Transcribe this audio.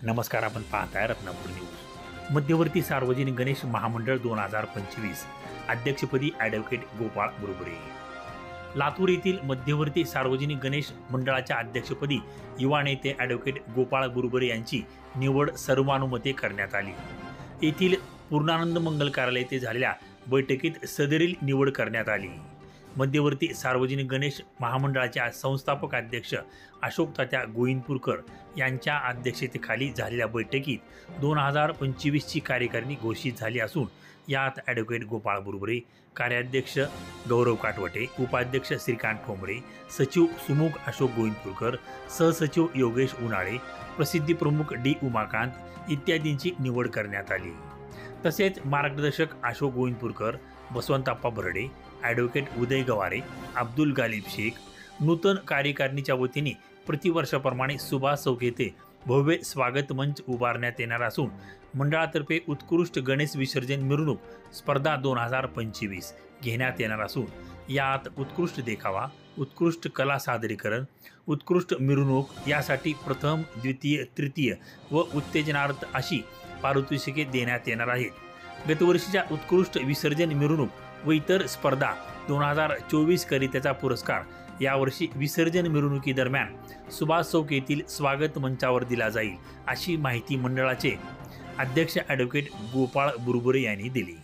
नमस्कार, आपण पाहताय रत्नापूर न्यूज। मध्यवर्ती सार्वजनिक गणेश महामंडळ 2025 अध्यक्षपदी ॲडव्होकेट गोपाळ बुरबुरे। लातूर येथील मध्यवर्ती सार्वजनिक गणेश मंडळाच्या अध्यक्षपदी युवा नेते ॲडव्होकेट गोपाळ बुरबुरे यांची निवड सर्वानुमते करण्यात आली। येथील पूर्णानंद मंगल कार्यालय येथे झालेल्या बैठकीत सदरील निवड करण्यात आली। मध्यवर्ती सार्वजनिक गणेश महामंडळाचे संस्थापक अध्यक्ष अशोक तात्या गोविंदपूरकर यांच्या अध्यक्षतेखाली झालेल्या बैठकीत 2025 ची कार्यकारिणी घोषित झाली असून यात ॲडव्होकेट गोपाळ बुरबुरे, कार्याध्यक्ष गौरव काटवटे, उपाध्यक्ष श्रीकांत ठोंबरे, सचिव सुमुख अशोक गोविंदपूरकर, सहसचिव योगेश उन्हाळे, प्रसिद्धी प्रमुख डी उमाकांत इत्यादींची निवड करण्यात आली। तसेच मार्गदर्शक अशोक गोविंदपूरकर, बसवंतप्पा भरडे, ॲडव्होकेट उदय गवारे, अब्दुल गालिब शेख, नूतन कार्यकारिणीच्या वतीने प्रतिवर्षाप्रमाणे सुभाष चौक येथे भव्य स्वागत मंच उभारण्यात येणार असून मंडळातर्फे उत्कृष्ट गणेश विसर्जन मिरवणूक स्पर्धा 2025 घेण्यात येणार असून यात उत्कृष्ट देखावा, उत्कृष्ट कला सादरीकरण, उत्कृष्ट मिरवणूक यासाठी प्रथम, द्वितीय, तृतीय व उत्तेजनार्थ अशी पारितोषिके देण्यात येणार आहेत। गतवर्षीच्या उत्कृष्ट विसर्जन मिरवणूक व इतर स्पर्धा 2024 करिताचा पुरस्कार यावर्षी विसर्जन मिरवणुकीदरम्यान सुभाष चौक येथील स्वागत मंचावर दिला जाईल, अशी माहिती मंडळाचे अध्यक्ष ॲडव्होकेट गोपाळ बुरबुरे यांनी दिली।